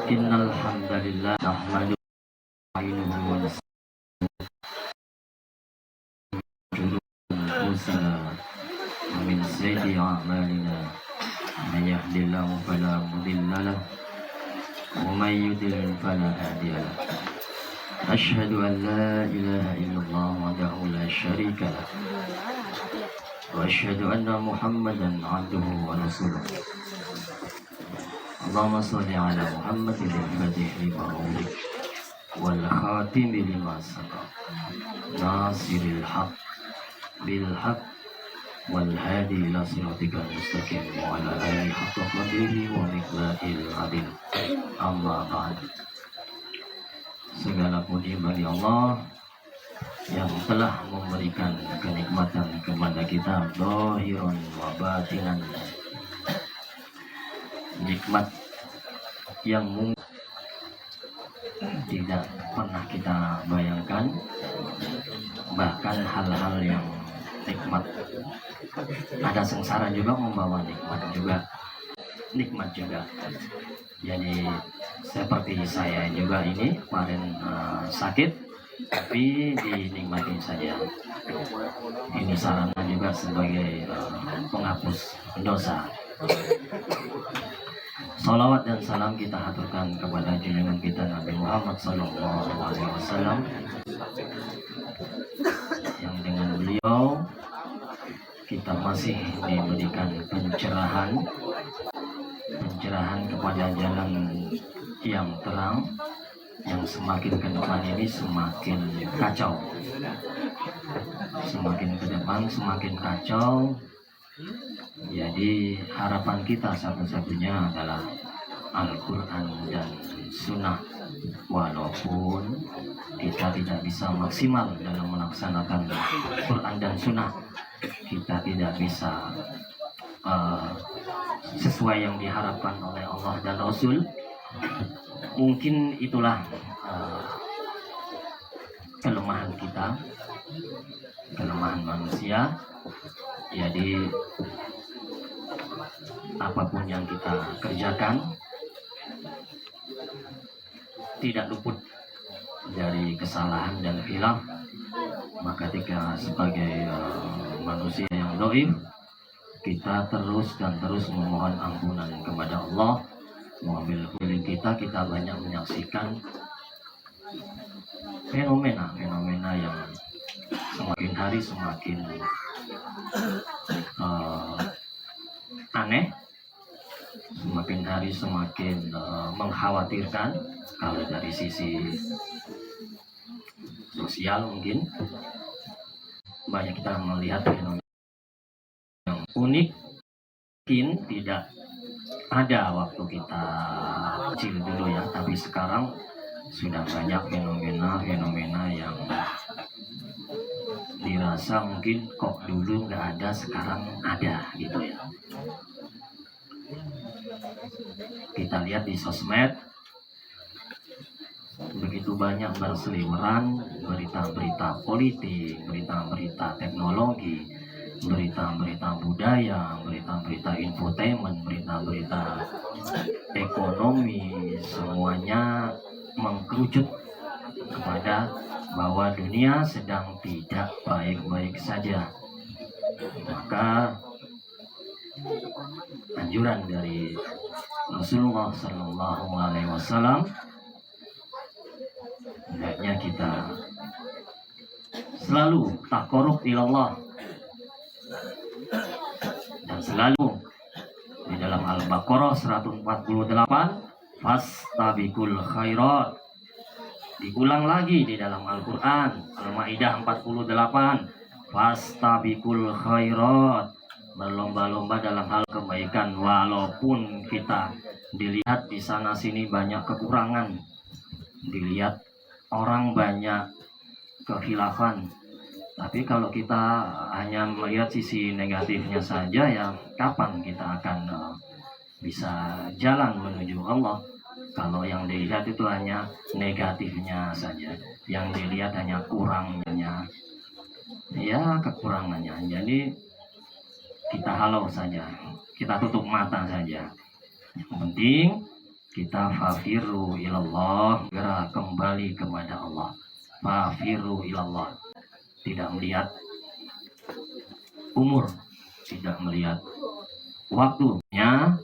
Innal hamdalillah nahmaduhu wa nasta'inuhu wa min sayyiati a'malina may yahdihillahu fala mudilla lahu wa may yudlil fala hadiya lahu. Asyhadu an la ilaha illallah wahdahu la syarika lah wa asyhadu anna Muhammadan abduhu wa rasuluh. Allahumma shalli ala Muhammadin al-fatih lima ughliq wal khatim lima sabaq nasiril haq bil haq wal hadi ila siratikal mustaqim wa ala alihi haqqa qadrihi wa miqdaril azim. Amma ba'd. Segala puji bagi Allah yang telah memberikan kenikmatan kepada kita zahirun wa batinan, nikmat yang mungkin tidak pernah kita bayangkan, bahkan hal-hal yang nikmat, ada sengsara juga membawa nikmat juga. Jadi seperti saya juga ini kemarin sakit, tapi dinikmati saja. Ini sarana juga sebagai penghapus dosa. Salawat dan salam kita haturkan kepada junjungan kita Nabi Muhammad SAW, yang dengan beliau kita masih diberikan pencerahan kepada jalan yang terang, yang semakin ke depan ini semakin kacau, semakin ke depan semakin kacau. Jadi harapan kita satu-satunya adalah Al-Quran dan Sunnah. Walaupun kita tidak bisa maksimal dalam melaksanakan Quran dan Sunnah, kita tidak bisa sesuai yang diharapkan oleh Allah dan Rasul. Mungkin itulah kelemahan kita, kelemahan manusia. Jadi apapun yang kita kerjakan tidak luput dari kesalahan dan khilaf. Maka ketika sebagai manusia yang dhaif, kita terus memohon ampunan kepada Allah. Mengambil kulit kita banyak menyaksikan fenomena yang semakin hari semakin aneh, semakin hari semakin mengkhawatirkan. Kalau dari sisi sosial mungkin banyak kita melihat fenomena yang unik, mungkin tidak ada waktu kita kecil dulu ya, tapi sekarang sudah banyak fenomena yang dirasa mungkin kok dulu nggak ada, sekarang ada gitu ya. Kita lihat di sosmed begitu banyak berseliweran berita-berita politik, berita-berita teknologi, berita-berita budaya, berita-berita infotainment, berita-berita ekonomi. Semuanya mengkerucut kepada bahwa dunia sedang tidak baik-baik saja. Maka anjuran dari Rasulullah SAW, hendaknya kita selalu taqarrub ilallah, dan selalu di dalam Al-Baqarah 148 fastabiqul khairat. Diulang lagi di dalam Al-Quran Al-Ma'idah 48 fastabiqul khairat, berlomba-lomba dalam hal kebaikan. Walaupun kita dilihat di sana sini banyak kekurangan, dilihat orang banyak kekhilafan, tapi kalau kita hanya melihat sisi negatifnya saja, ya kapan kita akan bisa jalan menuju Allah? Kalau yang dilihat itu hanya negatifnya saja, yang dilihat hanya kurangnya, ya kekurangannya. Jadi kita halau saja, kita tutup mata saja. Yang penting kita fafiru ilallah, segera kembali kepada Allah. Fafiru ilallah, tidak melihat umur, tidak melihat waktunya.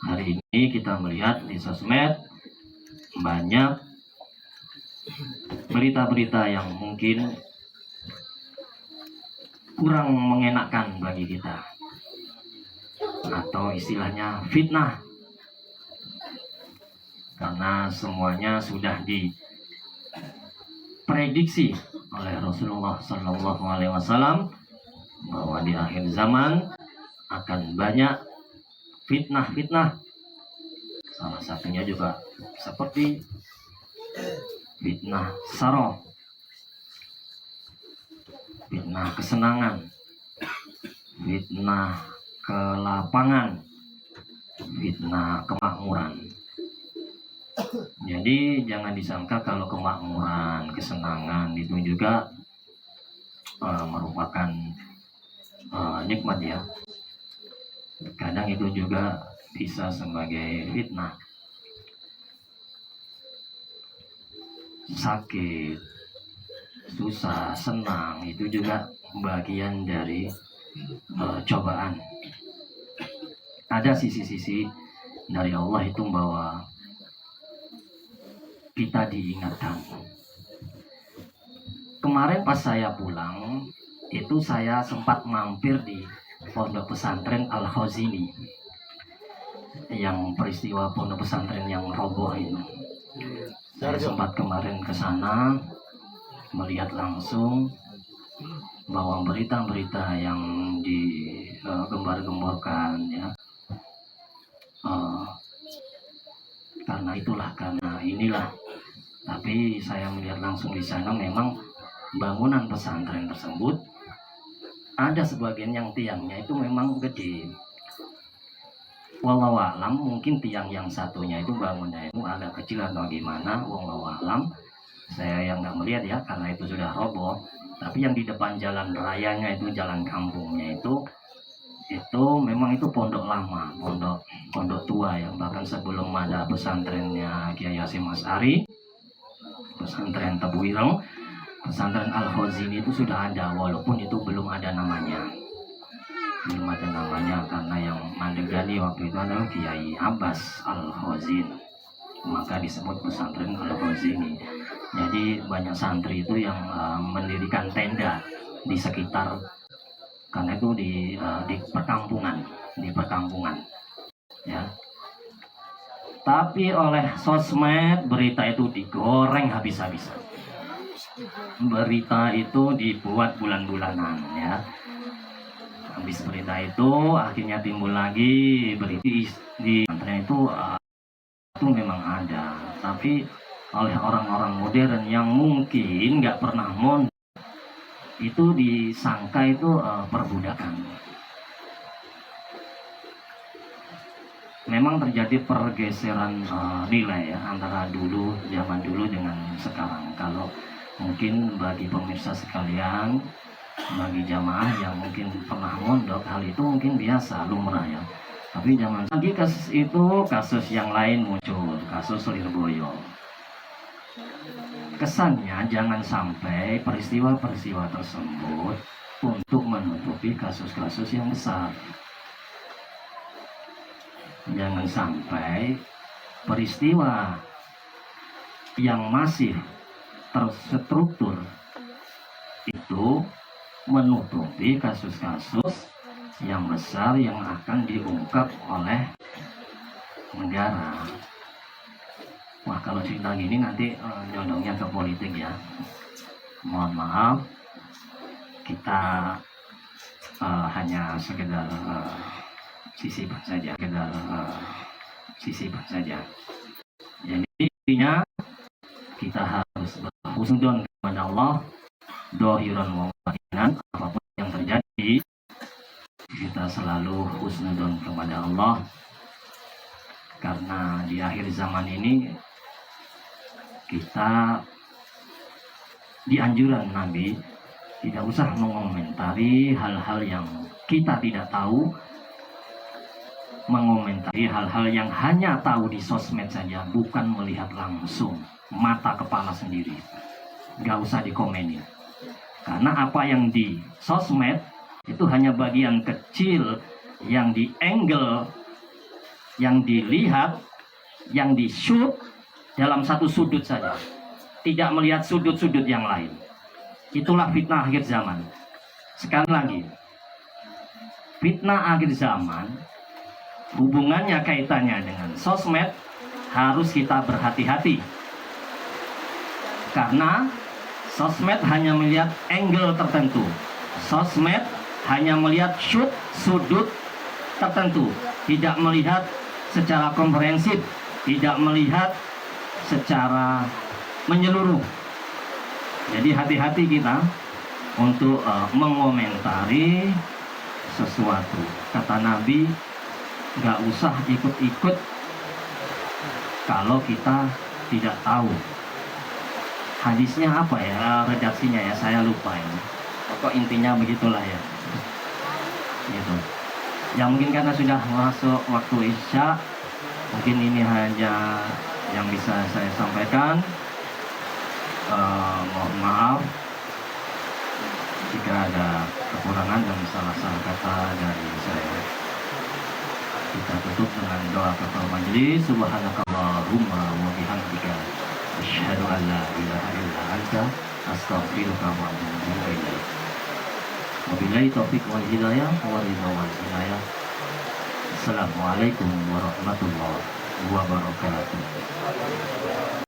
Hari ini kita melihat di sosmed banyak berita-berita yang mungkin kurang mengenakan bagi kita, atau istilahnya fitnah, karena semuanya sudah diprediksi oleh Rasulullah SAW bahwa di akhir zaman akan banyak fitnah-fitnah. Salah satunya juga seperti fitnah saro, fitnah kesenangan, fitnah kelapangan, fitnah kemakmuran. Jadi jangan disangka kalau kemakmuran, kesenangan itu juga merupakan nikmat ya. Kadang itu juga bisa sebagai fitnah. Sakit, susah, senang itu juga bagian dari cobaan. Ada sisi-sisi dari Allah itu bahwa kita diingatkan. Kemarin pas saya pulang itu saya sempat mampir di pondok pesantren Al-Khazini, yang peristiwa pondok pesantren yang roboh itu. Saya sempat kemarin ke sana melihat langsung bahwa berita-berita yang digembar-gemborkan ya, karena inilah. Tapi saya melihat langsung di sana memang bangunan pesantren tersebut ada sebagian yang tiangnya itu memang gede. Wallahu alam, mungkin tiang yang satunya itu bangunnya itu agak kecil atau gimana, wallahu alam. Saya yang nggak melihat ya, karena itu sudah roboh. Tapi yang di depan jalan rayanya itu, jalan kampungnya itu memang itu pondok lama, pondok tua ya. Bahkan sebelum ada pesantrennya Kiai Hasyim Asy'ari, pesantren Tebu Ireng, pesantren Al-Khazini itu sudah ada, walaupun itu belum ada namanya. Karena yang mandegani waktu itu adalah Kiai Abbas Al-Khazin, maka disebut pesantren Al-Khazini. Jadi banyak santri itu yang mendirikan tenda di sekitar, karena itu di perkampungan ya. Tapi oleh sosmed berita itu digoreng habis-habisan. Berita itu dibuat bulan-bulanan ya. Habis berita itu akhirnya timbul lagi berita di pesantren itu memang ada, tapi oleh orang-orang modern yang mungkin nggak pernah mondok itu disangka itu perbudakan. Memang terjadi pergeseran nilai ya antara zaman dulu dengan sekarang. Kalau mungkin bagi pemirsa sekalian, bagi jamaah yang mungkin pernah mondok, hal itu mungkin biasa, lumrah ya. Tapi zaman lagi kasus yang lain muncul, kasus Lirboyo. Kesannya jangan sampai peristiwa-peristiwa tersebut untuk menutupi kasus-kasus yang besar. Jangan sampai peristiwa yang masih terstruktur itu menutupi kasus-kasus yang besar yang akan diungkap oleh negara. Wah, kalau cerita gini nanti nyodongnya ke politik ya. Mohon maaf, kita hanya sekedar sisipan saja. Jadi intinya kita harus berhusnuzon kepada Allah, dohiran wa batinan, apapun yang terjadi kita selalu husnuzon kepada Allah, karena di akhir zaman ini kita di anjuran Nabi tidak usah mengomentari hal-hal yang kita tidak tahu, mengomentari hal-hal yang hanya tahu di sosmed saja, bukan melihat langsung mata kepala sendiri. Gak usah dikomenin, karena apa yang di sosmed itu hanya bagian kecil yang di angle, yang dilihat, yang di shoot dalam satu sudut saja, tidak melihat sudut-sudut yang lain. Itulah fitnah akhir zaman. Sekali lagi, fitnah akhir zaman hubungannya, kaitannya dengan sosmed, harus kita berhati-hati. Karena sosmed hanya melihat angle tertentu. Sosmed hanya melihat sudut tertentu. Tidak melihat secara komprehensif. Tidak melihat secara menyeluruh. Jadi hati-hati kita untuk mengomentari sesuatu. Kata Nabi, gak usah ikut-ikut kalau kita tidak tahu. Hadisnya apa ya, redaksinya ya, saya lupa ini. Pokok intinya begitulah ya. Gitu. Ya mungkin karena sudah masuk waktu Isya, mungkin ini hanya yang bisa saya sampaikan. Mohon maaf jika ada kekurangan dan salah-salah kata dari saya. Kita tutup dengan doa kafaratul majelis. Subhanakallahumma wa bihamdika asyhadu an la ilaha illa anta astaghfiruka wa atubu ilaik. Wabillahi taufiq wal hidayah wa ridha wal inayah. Assalamualaikum warahmatullahi wabarakatuh.